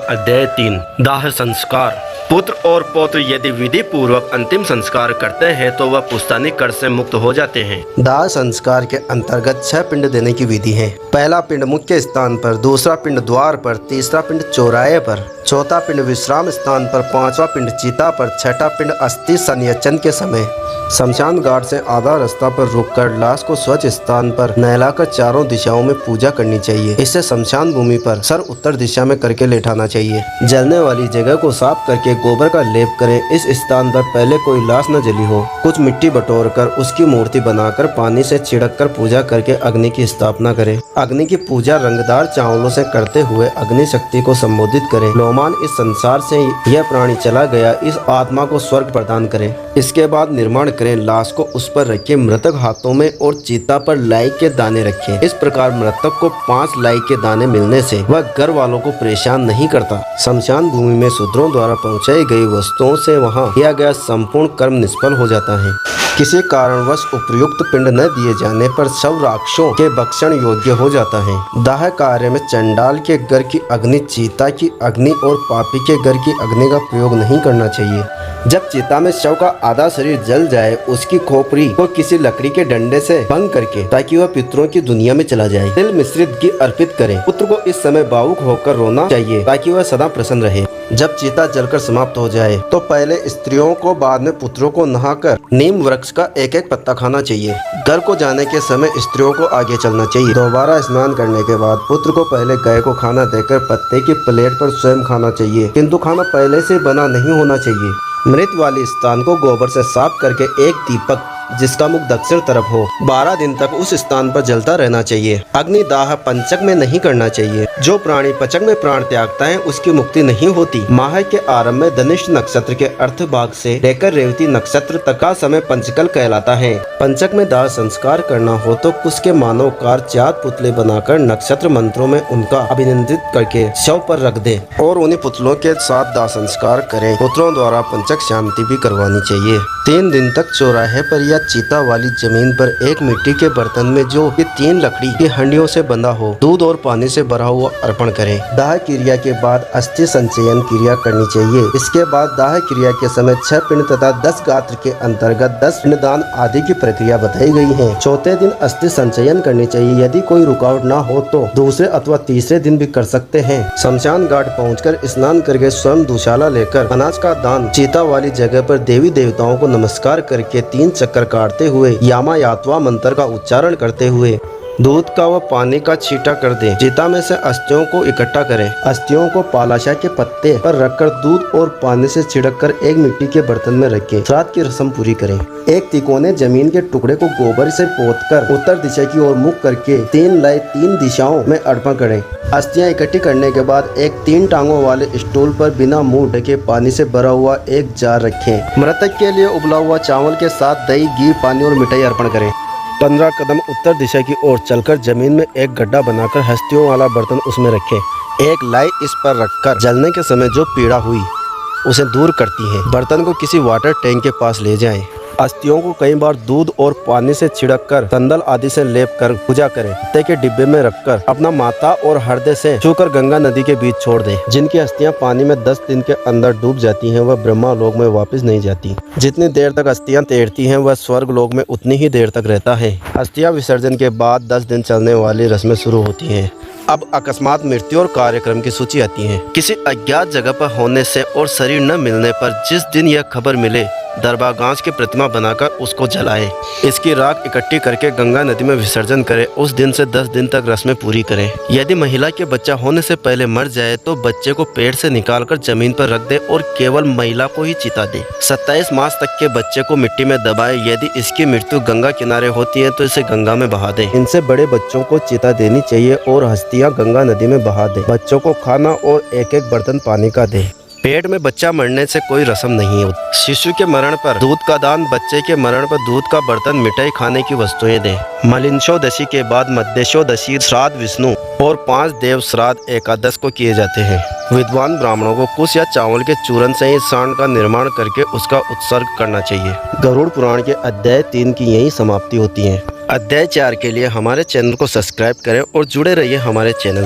अध्याय 3 दाह संस्कार। पुत्र और पौत्र यदि विधि पूर्वक अंतिम संस्कार करते हैं तो वह पुश्तैनी कर से मुक्त हो जाते हैं। दाह संस्कार के अंतर्गत 6 पिंड देने की विधि है। पहला पिंड मुख्य स्थान पर, दूसरा पिंड द्वार पर, तीसरा पिंड चौराहे पर, चौथा पिंड विश्राम स्थान पर, पांचवा पिंड चिता पर, छठा पिंड अस्थि संयचन के समय शमशान घाट से आधा रास्ता पर रुककर लाश को स्वच्छ स्थान पर नहलाकर चारों दिशाओं में पूजा करनी चाहिए। इससे शमशान भूमि पर सर उत्तर दिशा में करके लेटाना चाहिए। जलने वाली जगह को साफ करके गोबर का लेप करें। इस स्थान पर पहले कोई लाश न जली हो, कुछ मिट्टी बटोर कर उसकी मूर्ति बनाकर पानी से छिड़क कर पूजा करके अग्नि की स्थापना करें। अग्नि की पूजा रंगदार चावलों से करते हुए अग्नि शक्ति को संबोधित करें। लोमान इस संसार से यह प्राणी चला गया, इस आत्मा को स्वर्ग प्रदान करें। इसके बाद निर्माण करें। लाश को उस पर रखें। मृतक हाथों में और चिता पर लाई के दाने रखें। इस प्रकार मृतक को 5 लाई के दाने मिलने से वह घर वालों को परेशान नहीं करता। शमशान भूमि में शूद्रों द्वारा पहुंचाई गई वस्तुओं से वहां किया गया संपूर्ण कर्म निष्फल हो जाता है। किसी कारणवश उपयुक्त पिंड न दिए जाने पर शव राक्षसों के भक्षण योग्य हो जाता है। दाह कार्य में चंडाल के घर की अग्नि, चीता की अग्नि और पापी के घर की अग्नि का प्रयोग नहीं करना चाहिए। जब चिता में शव का आधा शरीर जल जाए, उसकी खोपड़ी को किसी लकड़ी के डंडे से भंग करके ताकि वह पितरों की दुनिया में चला जाए। तिल मिश्रित घी अर्पित करें। पुत्र को इस समय भावुक होकर रोना चाहिए ताकि वह सदा प्रसन्न रहे। जब चिता जलकर समाप्त हो जाए तो पहले स्त्रियों को, बाद में पुत्रों को नहाकर नीम वृक्ष का एक एक पत्ता खाना चाहिए। घर को जाने के समय स्त्रियों को आगे चलना चाहिए। दोबारा स्नान करने के बाद पुत्र को पहले गाय को खाना देकर पत्ते की प्लेट पर स्वयं खाना चाहिए, किंतु खाना पहले से बना नहीं होना चाहिए। मृत वाले स्थान को गोबर से साफ करके एक दीपक जिसका मुख दक्षिण तरफ हो 12 दिन तक उस स्थान पर जलता रहना चाहिए। अग्निदाह पंचक में नहीं करना चाहिए। जो प्राणी पंचक में प्राण त्यागता है उसकी मुक्ति नहीं होती। माह के आरंभ में धनिष्ठ नक्षत्र के अर्थ भाग से लेकर रेवती नक्षत्र तक का समय पंचकल कहलाता है। पंचक में दाह संस्कार करना हो तो कुश के मानवकार 4 पुतले बनाकर नक्षत्र मंत्रों में उनका अभिनंदित करके शव पर रख दे और उन्हीं पुतलों के साथ दाह संस्कार करें। पुत्रों द्वारा पंचक शांति भी करवानी चाहिए। 3 दिन तक चौराहे पर चिता वाली जमीन पर एक मिट्टी के बर्तन में जो कि 3 लकड़ी की हंडियों से बंधा हो, दूध और पानी से भरा हुआ अर्पण करें। दाह क्रिया के बाद अस्थि संचयन क्रिया करनी चाहिए। इसके बाद दाह क्रिया के समय 6 पिंड तथा 10 गात्र के अंतर्गत 10 पिंडदान आदि की प्रक्रिया बताई गई है। चौथे दिन अस्थि संचयन करनी चाहिए। यदि कोई रुकावट न हो तो दूसरे अथवा तीसरे दिन भी कर सकते हैं। शमशान घाट पहुँचकर स्नान करके स्वयं दुशाला लेकर अनाज का दान चिता वाली जगह पर देवी देवताओं को नमस्कार करके 3 चक्कर काटते हुए यामा यात्वा मंत्र का उच्चारण करते हुए दूध का व पानी का छींटा कर दें। चिता में से अस्थियों को इकट्ठा करें। अस्थियों को पालाशाह के पत्ते पर रखकर दूध और पानी से छिड़क कर एक मिट्टी के बर्तन में रखें। श्राद्ध की रस्म पूरी करें। एक तिकोने जमीन के टुकड़े को गोबर से पोतकर उत्तर दिशा की ओर मुख करके 3 लाई 3 दिशाओं में अर्पण करें। अस्थियां इकट्ठी करने के बाद एक 3 टांगों वाले स्टूल पर बिना मुंह ढके पानी से भरा हुआ एक जार रखें। मृतक के लिए उबला हुआ चावल के साथ दही, घी, पानी और मिठाई अर्पण करें। 15 कदम उत्तर दिशा की ओर चलकर जमीन में एक गड्ढा बनाकर हस्तियों वाला बर्तन उसमें रखें। एक लाई इस पर रखकर जलने के समय जो पीड़ा हुई उसे दूर करती है। बर्तन को किसी वाटर टैंक के पास ले जाएं। अस्थियों को कई बार दूध और पानी से छिड़क कर संदल आदि से लेप कर पूजा करें। पत्ते के डिब्बे में रखकर अपना माथा और हृदय से छूकर गंगा नदी के बीच छोड़ दें। जिनकी अस्थियां पानी में 10 दिन के अंदर डूब जाती हैं वह ब्रह्मा लोक में वापस नहीं जाती। जितनी देर तक अस्थियां तैरती हैं वह स्वर्ग लोक में उतनी ही देर तक रहता है। अस्थियां विसर्जन के बाद 10 दिन चलने वाली रस्में शुरू होती हैं। अब अकस्मात मृत्यु और कार्यक्रम की सूची आती है। किसी अज्ञात जगह पर होने से और शरीर न मिलने पर जिस दिन यह खबर मिले दरबार गांच की प्रतिमा बनाकर उसको जलाए। इसकी राख इकट्ठी करके गंगा नदी में विसर्जन करें। उस दिन से 10 दिन तक रस्में पूरी करें। यदि महिला के बच्चा होने से पहले मर जाए तो बच्चे को पेट से निकालकर जमीन पर रख दे और केवल महिला को ही चिता दे। 27 मास तक के बच्चे को मिट्टी में दबाए। यदि इसकी मृत्यु गंगा किनारे होती है तो इसे गंगा में बहा दे। इनसे बड़े बच्चों को चिता देनी चाहिए और हस्तियां गंगा नदी में बहा दे। बच्चों को खाना और एक एक बर्तन पानी का दे। पेट में बच्चा मरने से कोई रस्म नहीं होती। शिशु के मरण पर दूध का दान, बच्चे के मरण पर दूध का बर्तन, मिठाई, खाने की वस्तुएं दें। मलिनशोदशी के बाद मध्यशोदशी श्राद्ध विष्णु और 5 देव श्राद्ध एकादश को किए जाते हैं। विद्वान ब्राह्मणों को कुश या चावल के चूरन से ही सांड का निर्माण करके उसका उत्सर्ग करना चाहिए। गरुड़ पुराण के अध्याय 3 की यही समाप्ति होती है। अध्याय 4 के लिए हमारे चैनल को सब्सक्राइब करें और जुड़े रहिए हमारे चैनल से।